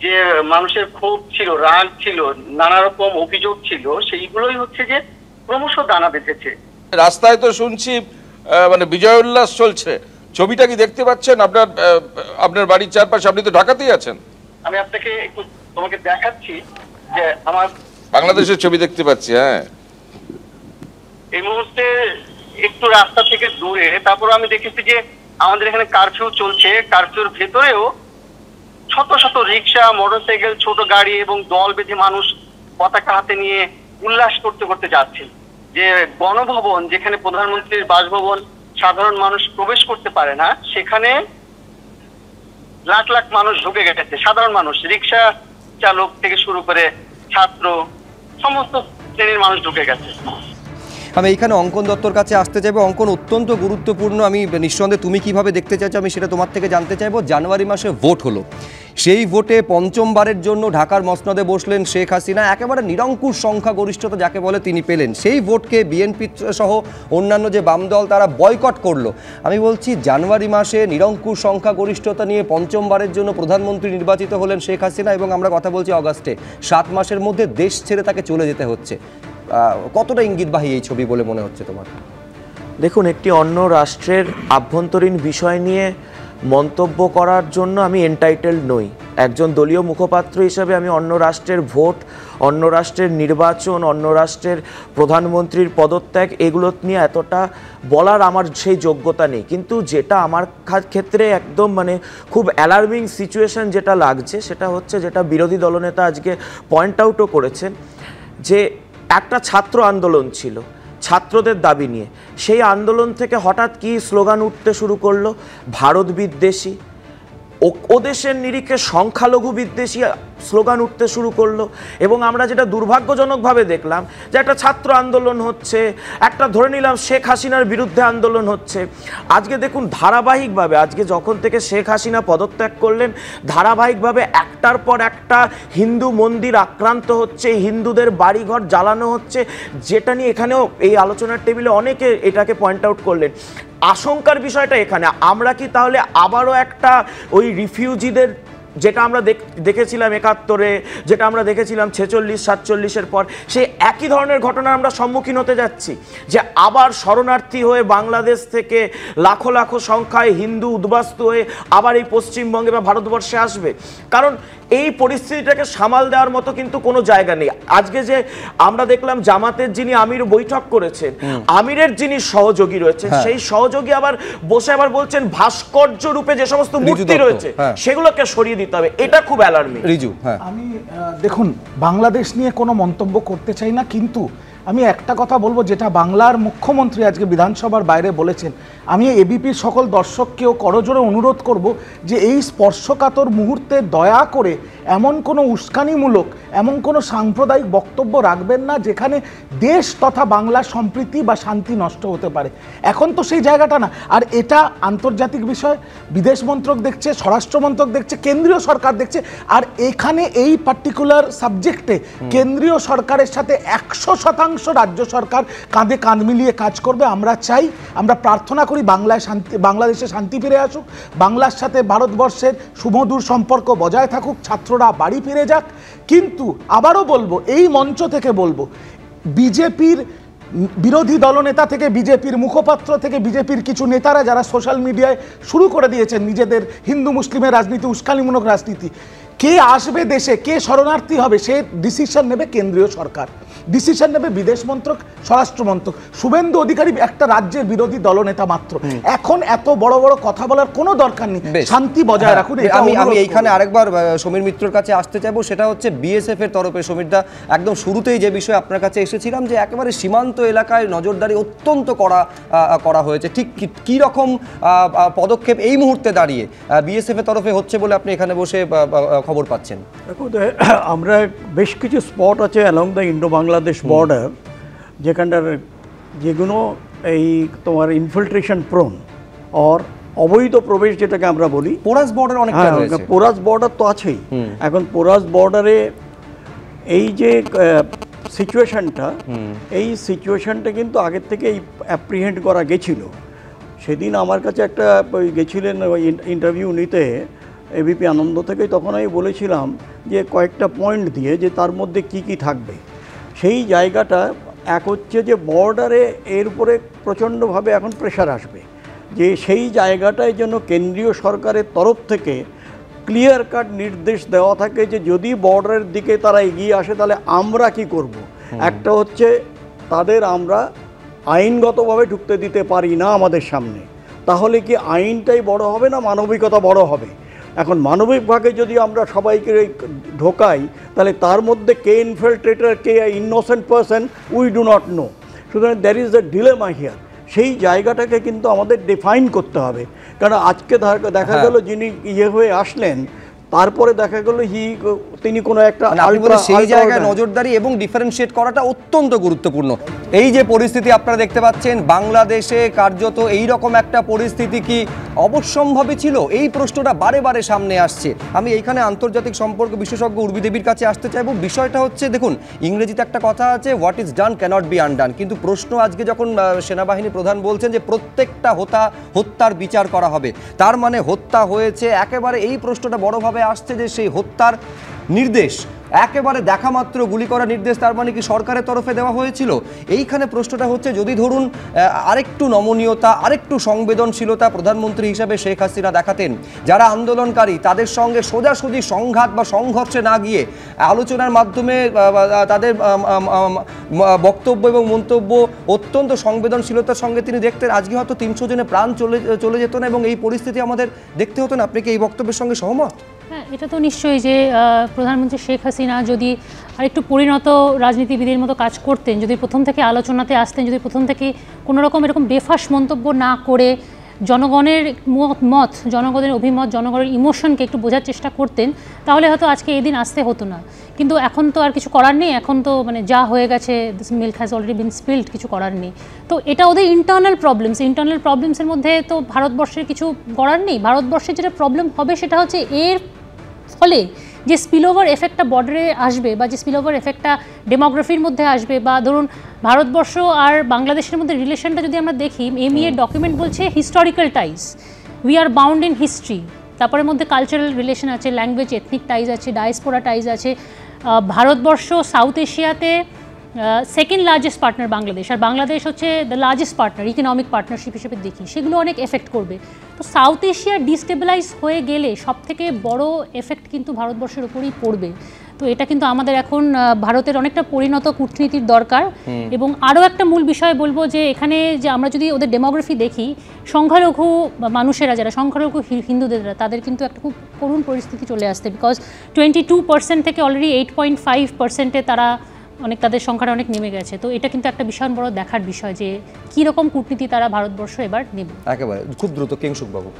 যে মানুষের ক্ষোভ ছিল, রাগ ছিল, নানা রকম অভিযোগ ছিল, সেইগুলোই হচ্ছে যে ক্রমশ দানা বেঁধেছে। রাস্তায় তো শুনছি মানে বিজয় উল্লাস চলছে, ছবিটা কি দেখতে পাচ্ছেন আপনার বাড়ির চারপাশে? আপনি তো ঢাকাতেই আছেন। আমি আপনাকে একটু তোমাকে দেখাচ্ছি যে আমার বাংলাদেশের ছবি দেখতে পাচ্ছি। হ্যাঁ, এই মুহূর্তে একটু রাস্তা থেকে দূরে, তারপর আমি দেখেছি যে আমাদের এখানে কারফিউ চলছে, কারফিউর ভেতরেও শত শত রিক্সা, মোটরসাইকেল, ছোট গাড়ি এবং দল বেঁধে মানুষ পতাকা হাতে নিয়ে উল্লাস করতে করতে যাচ্ছে। যে গণভবন, যেখানে প্রধানমন্ত্রীর বাসভবন সাধারণ মানুষ প্রবেশ করতে পারে না, সেখানে লাখ লাখ মানুষ ঢুকে গেছে। সাধারণ মানুষ, রিক্সা চালক থেকে শুরু করে ছাত্র, সমস্ত শ্রেণীর মানুষ ঢুকে গেছে। আমি এইখানে অঙ্কন দত্তর কাছে আসতে চাইবো। অঙ্কন, অত্যন্ত গুরুত্বপূর্ণ, আমি নিঃসন্দেহে তুমি কিভাবে দেখতে চাইছো আমি সেটা তোমার থেকে জানতে চাইবো। জানুয়ারি মাসে ভোট হলো, সেই ভোটে পঞ্চমবারের জন্য ঢাকার মসনদে বসলেন শেখ হাসিনা। একেবারে নিরঙ্কুশ সংখ্যাগরিষ্ঠতা যাকে বলে তিনি পেলেন। সেই ভোটকে বিএনপি সহ অন্যান্য যে বাম দল তারা বয়কট করলো। আমি বলছি জানুয়ারি মাসে নিরঙ্কুশ সংখ্যাগরিষ্ঠতা নিয়ে পঞ্চমবারের জন্য প্রধানমন্ত্রী নির্বাচিত হলেন শেখ হাসিনা, এবং আমরা কথা বলছি অগাস্টে। 7 মাসের মধ্যে দেশ ছেড়ে তাকে চলে যেতে হচ্ছে। কতটা ইঙ্গিতবাহী এই ছবি বলে মনে হচ্ছে তোমার? দেখুন, একটি অন্য রাষ্ট্রের আভ্যন্তরীণ বিষয় নিয়ে মন্তব্য করার জন্য আমি এন্টাইটেলড নই। একজন দলীয় মুখপাত্র হিসেবে আমি অন্য রাষ্ট্রের ভোট, অন্য রাষ্ট্রের নির্বাচন, অন্য রাষ্ট্রের প্রধানমন্ত্রীর পদত্যাগ এগুলো নিয়ে এতটা বলার আমার সেই যোগ্যতা নেই। কিন্তু যেটা আমার ক্ষেত্রে একদম মানে খুব অ্যালার্মিং সিচুয়েশন যেটা লাগছে, সেটা হচ্ছে, যেটা বিরোধী দলনেতা আজকে পয়েন্ট আউটও করেছেন, যে একটা ছাত্র আন্দোলন ছিল ছাত্রদের দাবি নিয়ে, সেই আন্দোলন থেকে হঠাৎ কি স্লোগান উঠতে শুরু করলো? ভারত বিদ্বেষী, ও দেশের নিরিখে সংখ্যালঘু বিদ্বেষী স্লোগান উঠতে শুরু করলো। এবং আমরা যেটা দুর্ভাগ্যজনকভাবে দেখলাম যে একটা ছাত্র আন্দোলন হচ্ছে, একটা ধরে নিলাম শেখ হাসিনার বিরুদ্ধে আন্দোলন হচ্ছে। আজকে দেখুন ধারাবাহিকভাবে, আজকে যখন থেকে শেখ হাসিনা পদত্যাগ করলেন, ধারাবাহিকভাবে একটার পর একটা হিন্দু মন্দির আক্রান্ত হচ্ছে, হিন্দুদের বাড়িঘর জ্বালানো হচ্ছে, যেটা নিয়ে এখানেও এই আলোচনার টেবিলে অনেকে এটাকে পয়েন্ট আউট করলেন। আশঙ্কার বিষয়টা এখানে, আমরা কি তাহলে আবারও একটা ওই রিফিউজিদের, যেটা আমরা দেখেছিলাম 71-এ, যেটা আমরা দেখেছিলাম 46-47-এর পর, সেই একই ধরনের ঘটনার আমরা সম্মুখীন হতে যাচ্ছি? যে আবার শরণার্থী হয়ে বাংলাদেশ থেকে লাখো লাখো সংখ্যায় হিন্দু উদ্বাস্তু হয়ে আবার এই পশ্চিমবঙ্গে বা ভারতবর্ষে আসবে? কারণ এই পরিস্থিতিটাকে সামাল দেওয়ার মতো কিন্তু কোনো জায়গা নেই। আজকে যে আমরা দেখলাম জামাতের যিনি আমির বৈঠক করেছেন, আমিরের যিনি সহযোগী রয়েছেন, সেই সহযোগী আবার বসে আবার বলছেন ভাস্কর্য রূপে যে সমস্ত মূর্তি রয়েছে সেগুলোকে সরিয়ে দিতে হবে। এটা খুব অ্যালার্মিং। রিজু, আমি দেখুন, বাংলাদেশ নিয়ে কোনো মন্তব্য করতে চাই না, কিন্তু আমি একটা কথা বলবো, যেটা বাংলার মুখ্যমন্ত্রী আজকে বিধানসভার বাইরে বলেছেন। আমি এবিপির সকল দর্শককেও করজোড়ে অনুরোধ করব যে এই স্পর্শকাতর মুহূর্তে দয়া করে এমন কোনো উস্কানিমূলক, এমন কোনো সাম্প্রদায়িক বক্তব্য রাখবেন না যেখানে দেশ তথা বাংলার সম্প্রীতি বা শান্তি নষ্ট হতে পারে। এখন তো সেই জায়গাটা না। আর এটা আন্তর্জাতিক বিষয়, বিদেশ মন্ত্রক দেখছে, স্বরাষ্ট্র মন্ত্রক দেখছে, কেন্দ্রীয় সরকার দেখছে। আর এখানে এই পার্টিকুলার সাবজেক্টে কেন্দ্রীয় সরকারের সাথে 100% রাজ্য সরকার কাঁধে কাঁধ মিলিয়ে কাজ করবে। আমরা চাই, আমরা প্রার্থনা করি বাংলাদেশে শান্তি ফিরে আসুক, বাংলার সাথে ভারতবর্ষের সুমধুর সম্পর্ক বজায় থাকুক, ছাত্ররা বাড়ি ফিরে যাক। কিন্তু আবারও বলবো, এই মঞ্চ থেকে বলবো, বিজেপির বিরোধী দলনেতা থেকে, বিজেপির মুখপাত্র থেকে, বিজেপির কিছু নেতারা যারা সোশ্যাল মিডিয়ায় শুরু করে দিয়েছেন নিজেদের হিন্দু মুসলিমের রাজনীতি, উস্কানিমূলক রাজনীতি, কে আসবে দেশে, কে শরণার্থী হবে, সে ডিসিশন নেবে কেন্দ্রীয় সরকার, ডিসিশন নেবে বিদেশ মন্ত্রক, স্বরাষ্ট্র মন্ত্রক। শুভেন্দু অধিকারী একটা রাজ্যের বিরোধী দলনেতা মাত্র। এখন এত বড় বড় কথা বলার কোনো দরকার নেই, শান্তি বজায় রাখুন। আমি এইখানে আরেকবার সমীর মিত্রর কাছে আসতে চাইবো, সেটা হচ্ছে বিএসএফ এর তরফে। সমীরদা, একদম শুরুতেই যে বিষয়ে আপনার কাছে এসেছিলাম, যে একেবারে সীমান্ত এলাকায় নজরদারি অত্যন্ত করা হয়েছে, ঠিক কী রকম পদক্ষেপ এই মুহূর্তে দাঁড়িয়ে বিএসএফ এর তরফে হচ্ছে বলে আপনি এখানে বসে খবর পাচ্ছেন? দেখো, আমরা বেশ কিছু স্পট আছে along the Indo Bangladesh border, যেখানটার যেগুলো এই তোমার ইনফিল্ট্রেশন প্রোন অর অবৈধ প্রবেশ যেটাকে আমরা বলি, পোরাস বর্ডার অনেকটা রয়েছে। পোরাস বর্ডার তো আছেই। এখন পোরাস বর্ডারে এই যে সিচুয়েশনটা, এই সিচুয়েশনটা কিন্তু আগের থেকেই অ্যাপ্রিহেন্ড করা গেছিল। সেদিন আমার কাছে একটা গেছিলেন ওই ইন্টারভিউ নিতে এবিপি আনন্দ থেকে, তখন আমি বলেছিলাম যে কয়েকটা পয়েন্ট দিয়ে যে তার মধ্যে কি কি থাকবে। সেই জায়গাটা এক হচ্ছে যে বর্ডারে এর উপরে প্রচণ্ডভাবে এখন প্রেশার আসবে, যে সেই জায়গাটায় যেন কেন্দ্রীয় সরকারের তরফ থেকে ক্লিয়ার কাট নির্দেশ দেওয়া থাকে যে যদি বর্ডারের দিকে তারা এগিয়ে আসে তাহলে আমরা কি করব। একটা হচ্ছে তাদের আমরা আইনগতভাবে ঢুকতে দিতে পারি না আমাদের সামনে, তাহলে কি আইনটাই বড় হবে না মানবিকতা বড় হবে? এখন মানবিকভাবে যদি আমরা সবাইকে ঢোকাই তাহলে তার মধ্যে কে ইনফিল্ট্রেটর, কে innocent person, we do not know. সুতরাং there is the dilemma here. সেই জায়গাটাকে কিন্তু আমাদের ডিফাইন করতে হবে, কারণ আজকে দেখা গেল যিনি হয়ে আসলেন, তারপরে দেখা গেল তিনি কোনো একটা সেই জায়গায় নজরদারি এবং ডিফারেন্সিয়েট করাটা অত্যন্ত গুরুত্বপূর্ণ। এই যে পরিস্থিতি আপনারা দেখতে পাচ্ছেন বাংলাদেশে, কার্যত এই রকম একটা পরিস্থিতি কি অবশ্যম্ভাবী ছিল? এই প্রশ্নটা বারে বারে সামনে আসছে। আমি এইখানে আন্তর্জাতিক সম্পর্ক বিশেষজ্ঞ উর্বি দেবীর কাছে আসতে চাইবো। বিষয়টা হচ্ছে, দেখুন, ইংরেজিতে একটা কথা আছে, what is done cannot be undone. কিন্তু প্রশ্ন আজকে যখন সেনাবাহিনী প্রধান বলছেন যে প্রত্যেকটা হত্যার বিচার করা হবে, তার মানে হত্যা হয়েছে, একেবারে এই প্রশ্নটা বড়ভাবে আসছে যে সেই হত্যার নির্দেশ একেবারে দেখা মাত্র গুলি করার নির্দেশ তার মানে কি সরকারের তরফে দেওয়া হয়েছিল? এইখানে প্রশ্নটা হচ্ছে, যদি ধরুন আরেকটু নমনীয়তা, আরেকটু সংবেদনশীলতা প্রধানমন্ত্রী হিসাবে শেখ হাসিনা দেখাতেন, যারা আন্দোলনকারী তাদের সঙ্গে সোজাসুজি সংঘাত বা সংঘর্ষে না গিয়ে আলোচনার মাধ্যমে তাদের বক্তব্য এবং মন্তব্য অত্যন্ত সংবেদনশীলতার সঙ্গে তিনি দেখতেন, আজকে হয়তো 300 জনের প্রাণ চলে যেত না এবং এই পরিস্থিতি আমাদের দেখতে হতো না। আপনি কি এই বক্তব্যের সঙ্গে সহমত? হ্যাঁ, এটা তো নিশ্চয়ই যে প্রধানমন্ত্রী শেখ হাসিনা যদি আরেকটু পরিণত রাজনীতিবিদের মতো কাজ করতেন, যদি প্রথম থেকে আলোচনাতে আসতেন, যদি প্রথম থেকে কোনো রকম এরকম বেফাস মন্তব্য না করে জনগণের মত, জনগণের অভিমত, জনগণের ইমোশনকে একটু বোঝার চেষ্টা করতেন, তাহলে হয়তো আজকে এই দিন আসতে হতো না। কিন্তু এখন তো আর কিছু করার নেই, এখন তো মানে যা হয়ে গেছে, this milk has already been spelled, কিছু করার নেই। তো এটা ওদের ইন্টারনাল প্রবলেমসের মধ্যে তো ভারতবর্ষের কিছু করার নেই। ভারতবর্ষের যেটা প্রবলেম হবে সেটা হচ্ছে এর ফলে যে স্পিলওভার এফেক্টটা বর্ডারে আসবে, বা যে স্পিলওভার এফেক্টটা ডেমোগ্রাফির মধ্যে আসবে, বা ধরুন ভারতবর্ষ আর বাংলাদেশের মধ্যে রিলেশনটা যদি আমরা দেখি, এমইএ ডকুমেন্ট বলছে historical ties, we are bound in history. তারপরের মধ্যে কালচারাল রিলেশন আছে, ল্যাঙ্গুয়েজ, এথনিক টাইজ আছে, ডায়াসপোরা টাইজ আছে। ভারতবর্ষ সাউথ এশিয়াতে সেকেন্ড লার্জেস্ট পার্টনার বাংলাদেশ, আর বাংলাদেশ হচ্ছে the largest partner, economic partnership হিসেবে দেখি, সেগুলো অনেক এফেক্ট করবে। তো সাউথ এশিয়া ডিস্টেবিলাইজ হয়ে গেলে সবথেকে বড় এফেক্ট কিন্তু ভারতবর্ষের উপরেই পড়বে। তো এটা কিন্তু আমাদের এখন ভারতের অনেকটা পরিণত কূটনীতির দরকার। এবং আরও একটা মূল বিষয় বলবো যে এখানে যে আমরা যদি ওদের ডেমোগ্রাফি দেখি, সংখ্যালঘু মানুষেরা, যারা সংখ্যালঘু হিন্দুদের, তাদের কিন্তু একটা খুব করুণ পরিস্থিতি চলে আসছে, বিকজ 22% থেকে অলরেডি 8.5%-এ তারা তাদের সংখ্যাটা অনেক নেমে গেছে। তো এটা কিন্তু একটা বিশাল বড় দেখার বিষয় যে কী রকম কূটনীতি তারা ভারতবর্ষ এবার নেবে। একেবারে খুব দ্রুত কিংসুক বাবু,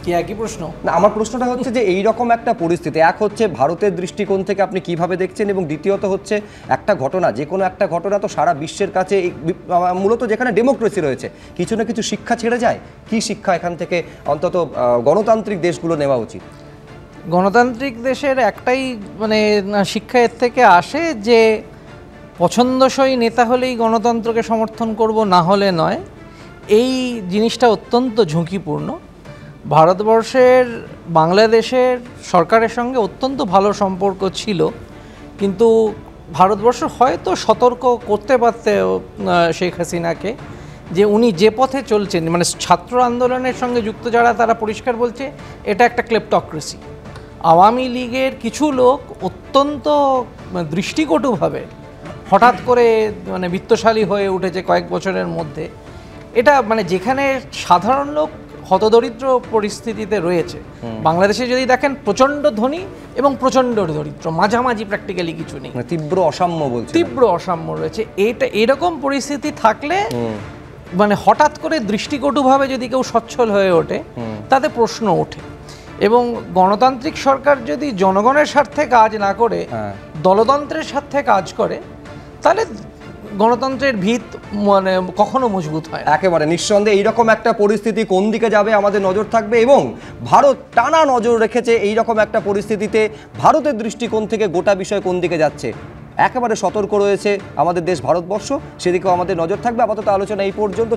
কি একই প্রশ্ন? না, আমার প্রশ্নটা হচ্ছে যে এই রকম একটা পরিস্থিতি, এক হচ্ছে ভারতের দৃষ্টিকোণ থেকে আপনি কিভাবে দেখছেন, এবং দ্বিতীয়ত হচ্ছে একটা ঘটনা, যে কোনো একটা ঘটনা তো সারা বিশ্বের কাছে মূলত যেখানে ডেমোক্রেসি রয়েছে কিছু না কিছু শিক্ষা ছেড়ে যায়। কি শিক্ষা এখান থেকে অন্তত গণতান্ত্রিক দেশগুলো নেওয়া উচিত? গণতান্ত্রিক দেশের একটাই শিক্ষা এর থেকে আসে যে পছন্দসই নেতা হলেই গণতন্ত্রকে সমর্থন করব, না হলে নয়। এই জিনিসটা অত্যন্ত ঝুঁকিপূর্ণ। ভারতবর্ষের বাংলাদেশের সরকারের সঙ্গে অত্যন্ত ভালো সম্পর্ক ছিল, কিন্তু ভারতবর্ষ হয়তো সতর্ক করতে পারতে শেখ হাসিনাকে যে উনি যে পথে চলছেন, ছাত্র আন্দোলনের সঙ্গে যুক্ত যারা, তারা পরিষ্কার বলছে এটা একটা ক্লেপ্টোক্রেসি। আওয়ামী লীগের কিছু লোক অত্যন্ত দৃষ্টিকটুভাবে হঠাৎ করে বিত্তশালী হয়ে উঠেছে কয়েক বছরের মধ্যে। এটা যেখানে সাধারণ লোক হতদরিদ্র পরিস্থিতিতে রয়েছে, বাংলাদেশে যদি দেখেন প্রচণ্ড ধনী এবং প্রচণ্ড দরিদ্র, মাঝামাঝি প্র্যাকটিক্যালি কিছু নেই, তীব্র অসাম্য বলছে, তীব্র অসাম্য রয়েছে। এরকম পরিস্থিতি থাকলে হঠাৎ করে দৃষ্টিকটুভাবে যদি কেউ সচ্ছল হয়ে ওঠে, তাতে প্রশ্ন ওঠে। এবং গণতান্ত্রিক সরকার যদি জনগণের স্বার্থে কাজ না করে দলতন্ত্রের স্বার্থে কাজ করে, তাহলে গণতন্ত্রের ভিত মানে কখনো মজবুত হয়। একেবারে নিঃসন্দেহে এইরকম একটা পরিস্থিতি কোন দিকে যাবে আমাদের নজর থাকবে, এবং ভারত টানা নজর রেখেছে এইরকম একটা পরিস্থিতিতে ভারতের দৃষ্টিকোণ থেকে গোটা বিষয় কোন দিকে যাচ্ছে একেবারে সতর্ক রয়েছে আমাদের দেশ ভারতবর্ষ, সেদিকেও আমাদের নজর থাকবে। আপাতত আলোচনা এই পর্যন্ত।